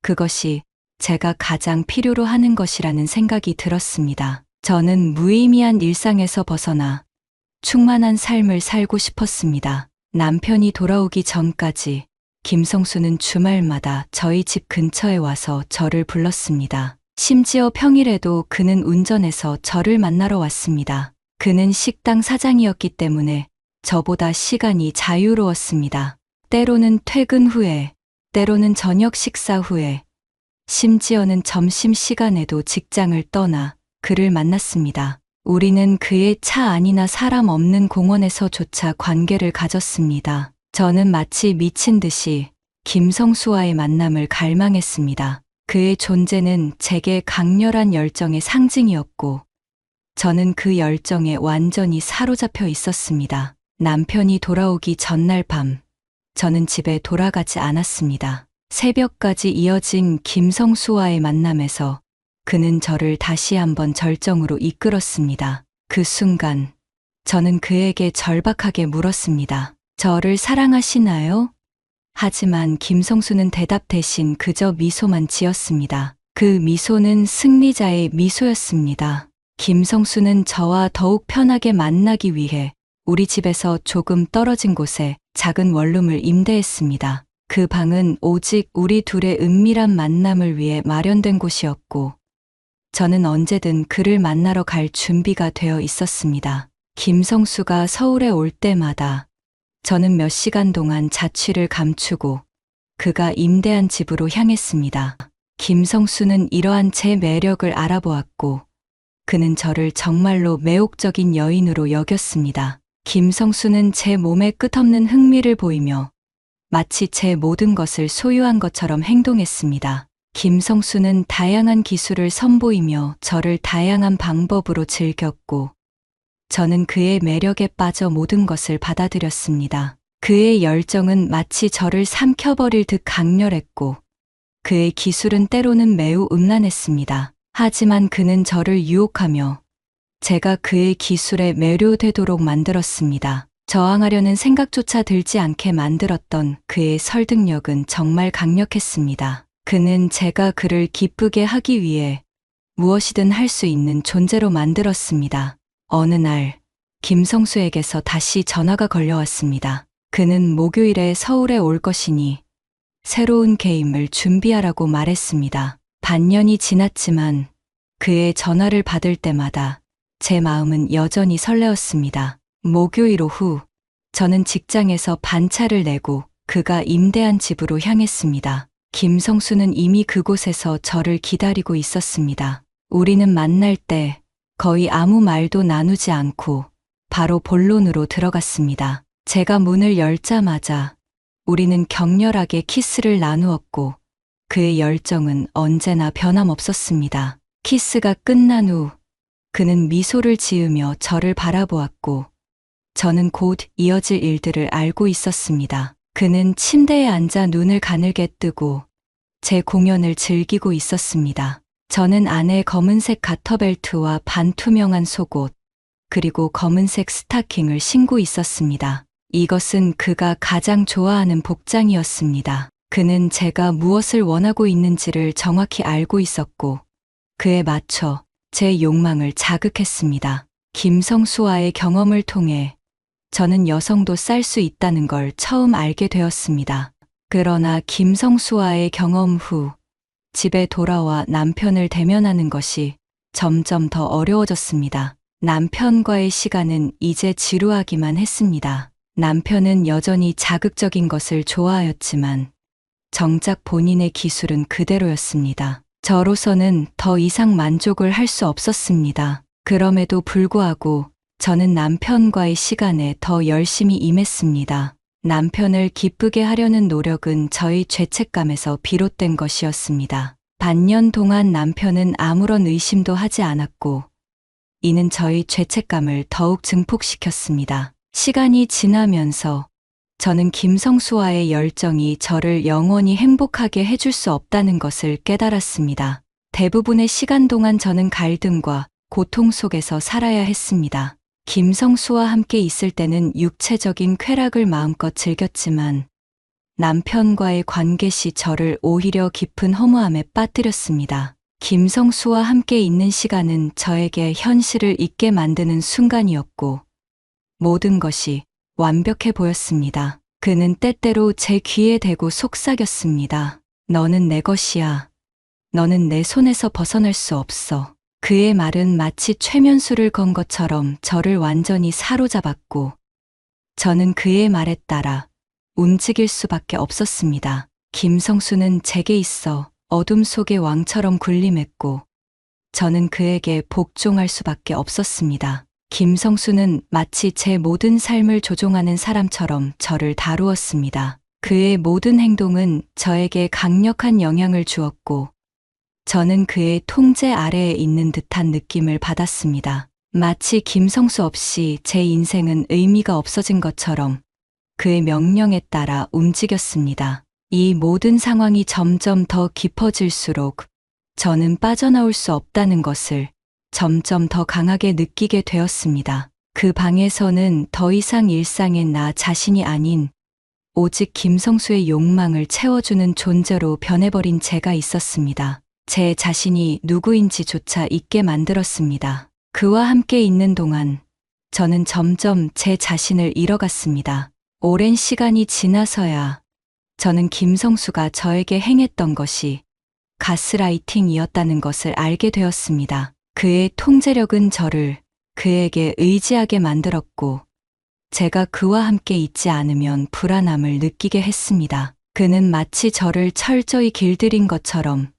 그것이 제가 가장 필요로 하는 것이라는 생각이 들었습니다. 저는 무의미한 일상에서 벗어나 충만한 삶을 살고 싶었습니다. 남편이 돌아오기 전까지 김성수는 주말마다 저희 집 근처에 와서 저를 불렀습니다. 심지어 평일에도 그는 운전해서 저를 만나러 왔습니다. 그는 식당 사장이었기 때문에 저보다 시간이 자유로웠습니다. 때로는 퇴근 후에, 때로는 저녁 식사 후에, 심지어는 점심시간에도 직장을 떠나 그를 만났습니다. 우리는 그의 차 안이나 사람 없는 공원에서조차 관계를 가졌습니다. 저는 마치 미친 듯이 김성수와의 만남을 갈망했습니다. 그의 존재는 제게 강렬한 열정의 상징이었고, 저는 그 열정에 완전히 사로잡혀 있었습니다. 남편이 돌아오기 전날 밤, 저는 집에 돌아가지 않았습니다. 새벽까지 이어진 김성수와의 만남에서 그는 저를 다시 한번 절정으로 이끌었습니다. 그 순간, 저는 그에게 절박하게 물었습니다. 저를 사랑하시나요? 하지만 김성수는 대답 대신 그저 미소만 지었습니다. 그 미소는 승리자의 미소였습니다. 김성수는 저와 더욱 편하게 만나기 위해 우리 집에서 조금 떨어진 곳에 작은 원룸을 임대했습니다. 그 방은 오직 우리 둘의 은밀한 만남을 위해 마련된 곳이었고, 저는 언제든 그를 만나러 갈 준비가 되어 있었습니다. 김성수가 서울에 올 때마다 저는 몇 시간 동안 자취를 감추고 그가 임대한 집으로 향했습니다. 김성수는 이러한 제 매력을 알아보았고, 그는 저를 정말로 매혹적인 여인으로 여겼습니다. 김성수는 제 몸에 끝없는 흥미를 보이며 마치 제 모든 것을 소유한 것처럼 행동했습니다. 김성수는 다양한 기술을 선보이며 저를 다양한 방법으로 즐겼고, 저는 그의 매력에 빠져 모든 것을 받아들였습니다. 그의 열정은 마치 저를 삼켜버릴 듯 강렬했고, 그의 기술은 때로는 매우 음란했습니다. 하지만 그는 저를 유혹하며 제가 그의 기술에 매료되도록 만들었습니다. 저항하려는 생각조차 들지 않게 만들었던 그의 설득력은 정말 강력했습니다. 그는 제가 그를 기쁘게 하기 위해 무엇이든 할 수 있는 존재로 만들었습니다. 어느 날, 김성수에게서 다시 전화가 걸려왔습니다. 그는 목요일에 서울에 올 것이니 새로운 게임을 준비하라고 말했습니다. 반년이 지났지만 그의 전화를 받을 때마다 제 마음은 여전히 설레었습니다. 목요일 오후, 저는 직장에서 반차를 내고 그가 임대한 집으로 향했습니다. 김성수는 이미 그곳에서 저를 기다리고 있었습니다. 우리는 만날 때 거의 아무 말도 나누지 않고 바로 본론으로 들어갔습니다. 제가 문을 열자마자 우리는 격렬하게 키스를 나누었고, 그의 열정은 언제나 변함없었습니다. 키스가 끝난 후 그는 미소를 지으며 저를 바라보았고, 저는 곧 이어질 일들을 알고 있었습니다. 그는 침대에 앉아 눈을 가늘게 뜨고 제 공연을 즐기고 있었습니다. 저는 안에 검은색 가터벨트와 반투명한 속옷, 그리고 검은색 스타킹을 신고 있었습니다. 이것은 그가 가장 좋아하는 복장이었습니다. 그는 제가 무엇을 원하고 있는지를 정확히 알고 있었고, 그에 맞춰 제 욕망을 자극했습니다. 김성수와의 경험을 통해 저는 여성도 쌀 수 있다는 걸 처음 알게 되었습니다. 그러나 김성수와의 경험 후 집에 돌아와 남편을 대면하는 것이 점점 더 어려워졌습니다. 남편과의 시간은 이제 지루하기만 했습니다. 남편은 여전히 자극적인 것을 좋아하였지만 정작 본인의 기술은 그대로였습니다. 저로서는 더 이상 만족을 할 수 없었습니다. 그럼에도 불구하고 저는 남편과의 시간에 더 열심히 임했습니다. 남편을 기쁘게 하려는 노력은 저의 죄책감에서 비롯된 것이었습니다. 반년 동안 남편은 아무런 의심도 하지 않았고, 이는 저의 죄책감을 더욱 증폭시켰습니다. 시간이 지나면서 저는 김성수와의 열정이 저를 영원히 행복하게 해줄 수 없다는 것을 깨달았습니다. 대부분의 시간 동안 저는 갈등과 고통 속에서 살아야 했습니다. 김성수와 함께 있을 때는 육체적인 쾌락을 마음껏 즐겼지만 남편과의 관계 시 저를 오히려 깊은 허무함에 빠뜨렸습니다. 김성수와 함께 있는 시간은 저에게 현실을 잊게 만드는 순간이었고, 모든 것이 완벽해 보였습니다. 그는 때때로 제 귀에 대고 속삭였습니다. 너는 내 것이야. 너는 내 손에서 벗어날 수 없어. 그의 말은 마치 최면수를 건 것처럼 저를 완전히 사로잡았고, 저는 그의 말에 따라 움직일 수밖에 없었습니다. 김성수는 제게 있어 어둠 속의 왕처럼 군림했고, 저는 그에게 복종할 수밖에 없었습니다. 김성수는 마치 제 모든 삶을 조종하는 사람처럼 저를 다루었습니다. 그의 모든 행동은 저에게 강력한 영향을 주었고, 저는 그의 통제 아래에 있는 듯한 느낌을 받았습니다. 마치 김성수 없이 제 인생은 의미가 없어진 것처럼 그의 명령에 따라 움직였습니다. 이 모든 상황이 점점 더 깊어질수록 저는 빠져나올 수 없다는 것을 점점 더 강하게 느끼게 되었습니다. 그 방에서는 더 이상 일상의 나 자신이 아닌 오직 김성수의 욕망을 채워주는 존재로 변해버린 제가 있었습니다. 제 자신이 누구인지조차 잊게 만들었습니다. 그와 함께 있는 동안 저는 점점 제 자신을 잃어갔습니다. 오랜 시간이 지나서야 저는 김성수가 저에게 행했던 것이 가스라이팅이었다는 것을 알게 되었습니다. 그의 통제력은 저를 그에게 의지하게 만들었고, 제가 그와 함께 있지 않으면 불안함을 느끼게 했습니다. 그는 마치 저를 철저히 길들인 것처럼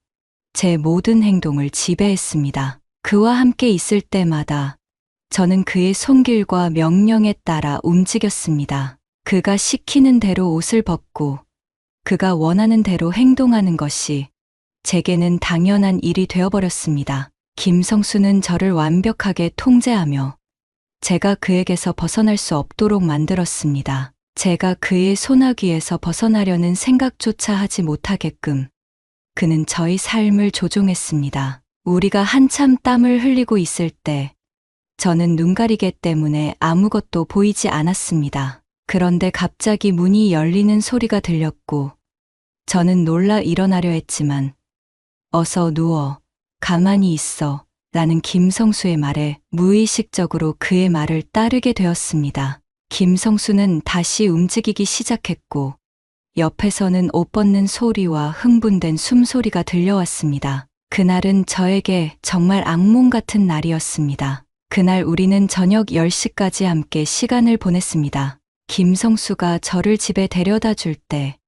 제 모든 행동을 지배했습니다. 그와 함께 있을 때마다 저는 그의 손길과 명령에 따라 움직였습니다. 그가 시키는 대로 옷을 벗고 그가 원하는 대로 행동하는 것이 제게는 당연한 일이 되어버렸습니다. 김성수는 저를 완벽하게 통제하며 제가 그에게서 벗어날 수 없도록 만들었습니다. 제가 그의 소나귀에서 벗어나려는 생각조차 하지 못하게끔 그는 저의 삶을 조종했습니다. 우리가 한참 땀을 흘리고 있을 때 저는 눈가리개 때문에 아무것도 보이지 않았습니다. 그런데 갑자기 문이 열리는 소리가 들렸고 저는 놀라 일어나려 했지만 어서 누워, 가만히 있어 라는 김성수의 말에 무의식적으로 그의 말을 따르게 되었습니다. 김성수는 다시 움직이기 시작했고 옆에서는 옷 벗는 소리와 흥분된 숨소리가 들려왔습니다. 그날은 저에게 정말 악몽 같은 날이었습니다. 그날 우리는 저녁 10시까지 함께 시간을 보냈습니다. 김성수가 저를 집에 데려다 줄 때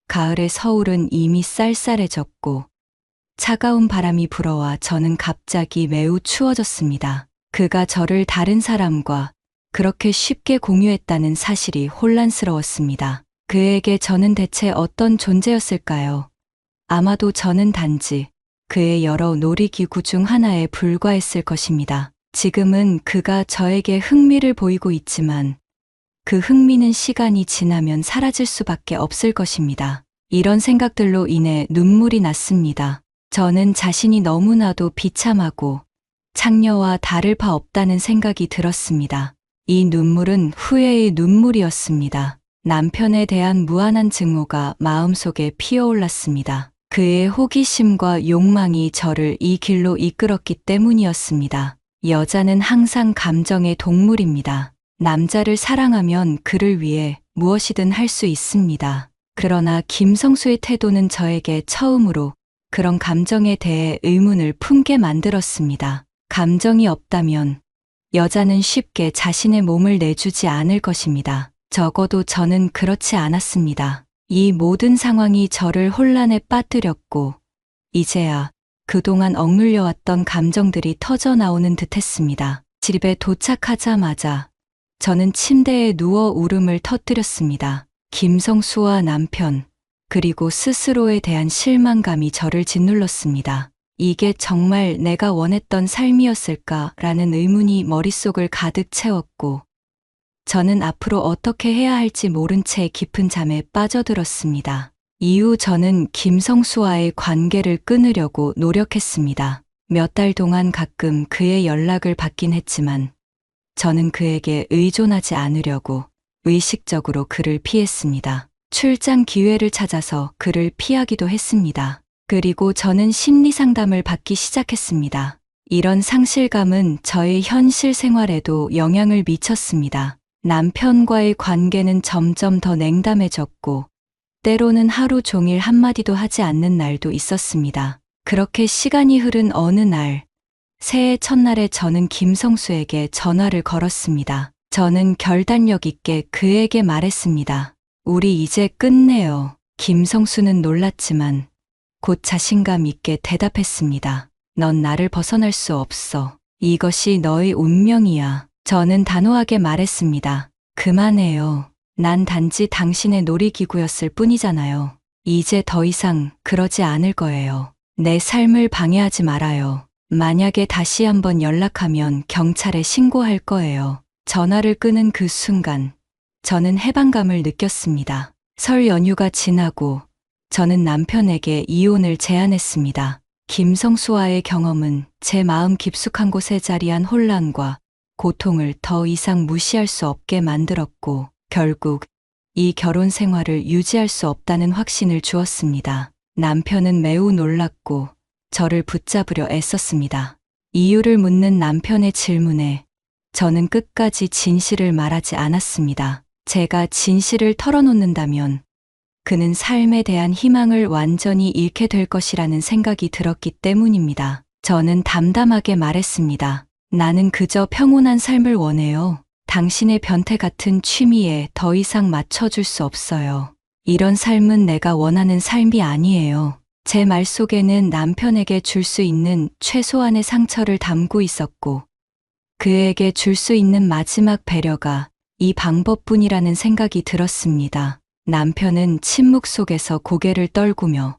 가을의 서울은 이미 쌀쌀해졌고 차가운 바람이 불어와 저는 갑자기 매우 추워졌습니다. 그가 저를 다른 사람과 그렇게 쉽게 공유했다는 사실이 혼란스러웠습니다. 그에게 저는 대체 어떤 존재였을까요? 아마도 저는 단지 그의 여러 놀이기구 중 하나에 불과했을 것입니다. 지금은 그가 저에게 흥미를 보이고 있지만 그 흥미는 시간이 지나면 사라질 수밖에 없을 것입니다. 이런 생각들로 인해 눈물이 났습니다. 저는 자신이 너무나도 비참하고 창녀와 다를 바 없다는 생각이 들었습니다. 이 눈물은 후회의 눈물이었습니다. 남편에 대한 무한한 증오가 마음속에 피어올랐습니다. 그의 호기심과 욕망이 저를 이 길로 이끌었기 때문이었습니다. 여자는 항상 감정의 동물입니다. 남자를 사랑하면 그를 위해 무엇이든 할 수 있습니다. 그러나 김성수의 태도는 저에게 처음으로 그런 감정에 대해 의문을 품게 만들었습니다. 감정이 없다면 여자는 쉽게 자신의 몸을 내주지 않을 것입니다. 적어도 저는 그렇지 않았습니다. 이 모든 상황이 저를 혼란에 빠뜨렸고 이제야 그동안 억눌려왔던 감정들이 터져나오는 듯했습니다. 집에 도착하자마자 저는 침대에 누워 울음을 터뜨렸습니다. 김성수와 남편, 그리고 스스로에 대한 실망감이 저를 짓눌렀습니다. 이게 정말 내가 원했던 삶이었을까라는 의문이 머릿속을 가득 채웠고 저는 앞으로 어떻게 해야 할지 모른 채 깊은 잠에 빠져들었습니다. 이후 저는 김성수와의 관계를 끊으려고 노력했습니다. 몇 달 동안 가끔 그의 연락을 받긴 했지만 저는 그에게 의존하지 않으려고 의식적으로 그를 피했습니다. 출장 기회를 찾아서 그를 피하기도 했습니다. 그리고 저는 심리 상담을 받기 시작했습니다. 이런 상실감은 저의 현실 생활에도 영향을 미쳤습니다. 남편과의 관계는 점점 더 냉담해졌고 때로는 하루 종일 한마디도 하지 않는 날도 있었습니다. 그렇게 시간이 흐른 어느 날, 새해 첫날에 저는 김성수에게 전화를 걸었습니다. 저는 결단력 있게 그에게 말했습니다. 우리 이제 끝내요. 김성수는 놀랐지만 곧 자신감 있게 대답했습니다. 넌 나를 벗어날 수 없어. 이것이 너의 운명이야. 저는 단호하게 말했습니다. 그만해요. 난 단지 당신의 놀이기구였을 뿐이잖아요. 이제 더 이상 그러지 않을 거예요. 내 삶을 방해하지 말아요. 만약에 다시 한번 연락하면 경찰에 신고할 거예요. 전화를 끊은 그 순간 저는 해방감을 느꼈습니다. 설 연휴가 지나고 저는 남편에게 이혼을 제안했습니다. 김성수와의 경험은 제 마음 깊숙한 곳에 자리한 혼란과 고통을 더 이상 무시할 수 없게 만들었고 결국 이 결혼 생활을 유지할 수 없다는 확신을 주었습니다. 남편은 매우 놀랐고 저를 붙잡으려 애썼습니다. 이유를 묻는 남편의 질문에 저는 끝까지 진실을 말하지 않았습니다. 제가 진실을 털어놓는다면 그는 삶에 대한 희망을 완전히 잃게 될 것이라는 생각이 들었기 때문입니다. 저는 담담하게 말했습니다. 나는 그저 평온한 삶을 원해요. 당신의 변태 같은 취미에 더 이상 맞춰줄 수 없어요. 이런 삶은 내가 원하는 삶이 아니에요. 제 말 속에는 남편에게 줄 수 있는 최소한의 상처를 담고 있었고, 그에게 줄 수 있는 마지막 배려가 이 방법뿐이라는 생각이 들었습니다. 남편은 침묵 속에서 고개를 떨구며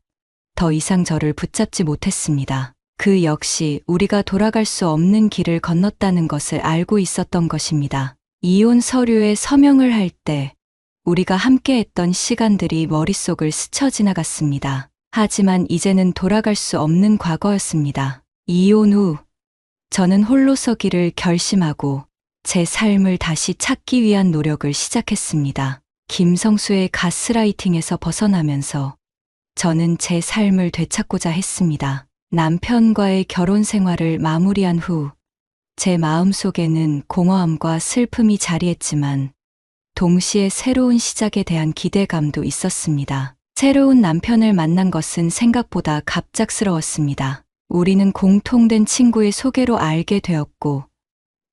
더 이상 저를 붙잡지 못했습니다. 그 역시 우리가 돌아갈 수 없는 길을 건넜다는 것을 알고 있었던 것입니다. 이혼 서류에 서명을 할 때 우리가 함께했던 시간들이 머릿속을 스쳐 지나갔습니다. 하지만 이제는 돌아갈 수 없는 과거였습니다. 이혼 후 저는 홀로 서기를 결심하고 제 삶을 다시 찾기 위한 노력을 시작했습니다. 김성수의 가스라이팅에서 벗어나면서 저는 제 삶을 되찾고자 했습니다. 남편과의 결혼 생활을 마무리한 후 제 마음속에는 공허함과 슬픔이 자리했지만 동시에 새로운 시작에 대한 기대감도 있었습니다. 새로운 남편을 만난 것은 생각보다 갑작스러웠습니다. 우리는 공통된 친구의 소개로 알게 되었고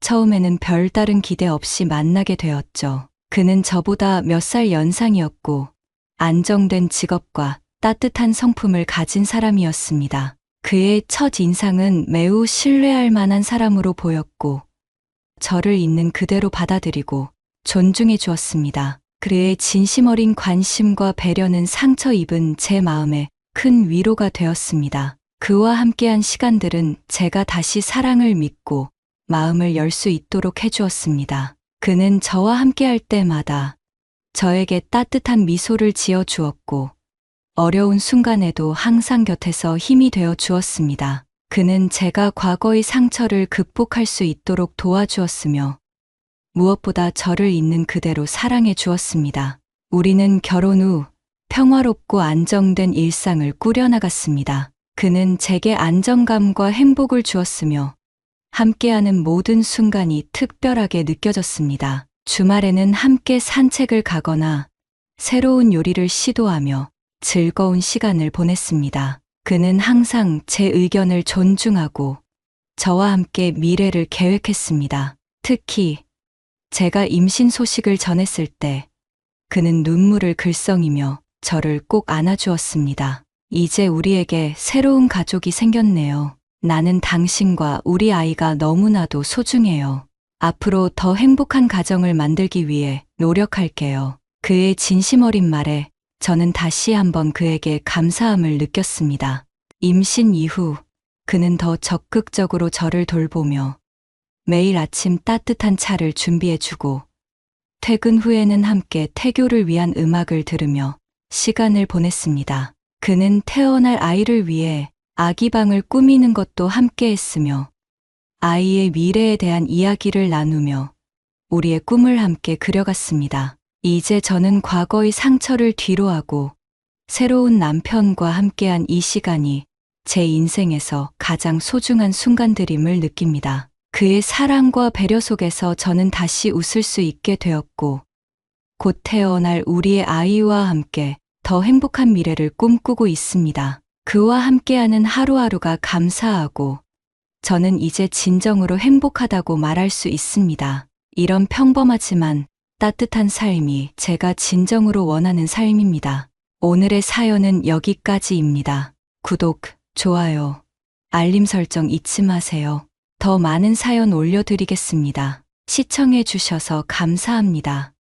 처음에는 별다른 기대 없이 만나게 되었죠. 그는 저보다 몇 살 연상이었고 안정된 직업과 따뜻한 성품을 가진 사람이었습니다. 그의 첫 인상은 매우 신뢰할 만한 사람으로 보였고 저를 있는 그대로 받아들이고 존중해 주었습니다. 그의 진심 어린 관심과 배려는 상처 입은 제 마음에 큰 위로가 되었습니다. 그와 함께한 시간들은 제가 다시 사랑을 믿고 마음을 열 수 있도록 해주었습니다. 그는 저와 함께할 때마다 저에게 따뜻한 미소를 지어 주었고 어려운 순간에도 항상 곁에서 힘이 되어 주었습니다. 그는 제가 과거의 상처를 극복할 수 있도록 도와주었으며 무엇보다 저를 있는 그대로 사랑해 주었습니다. 우리는 결혼 후 평화롭고 안정된 일상을 꾸려나갔습니다. 그는 제게 안정감과 행복을 주었으며 함께하는 모든 순간이 특별하게 느껴졌습니다. 주말에는 함께 산책을 가거나 새로운 요리를 시도하며 즐거운 시간을 보냈습니다. 그는 항상 제 의견을 존중하고 저와 함께 미래를 계획했습니다. 특히 제가 임신 소식을 전했을 때 그는 눈물을 글썽이며 저를 꼭 안아주었습니다. 이제 우리에게 새로운 가족이 생겼네요. 나는 당신과 우리 아이가 너무나도 소중해요. 앞으로 더 행복한 가정을 만들기 위해 노력할게요. 그의 진심 어린 말에 저는 다시 한번 그에게 감사함을 느꼈습니다. 임신 이후 그는 더 적극적으로 저를 돌보며 매일 아침 따뜻한 차를 준비해주고 퇴근 후에는 함께 태교를 위한 음악을 들으며 시간을 보냈습니다. 그는 태어날 아이를 위해 아기방을 꾸미는 것도 함께 했으며 아이의 미래에 대한 이야기를 나누며 우리의 꿈을 함께 그려갔습니다. 이제 저는 과거의 상처를 뒤로하고 새로운 남편과 함께한 이 시간이 제 인생에서 가장 소중한 순간들임을 느낍니다. 그의 사랑과 배려 속에서 저는 다시 웃을 수 있게 되었고 곧 태어날 우리의 아이와 함께 더 행복한 미래를 꿈꾸고 있습니다. 그와 함께하는 하루하루가 감사하고 저는 이제 진정으로 행복하다고 말할 수 있습니다. 이런 평범하지만 따뜻한 삶이 제가 진정으로 원하는 삶입니다. 오늘의 사연은 여기까지입니다. 구독, 좋아요, 알림 설정 잊지 마세요. 더 많은 사연 올려드리겠습니다. 시청해 주셔서 감사합니다.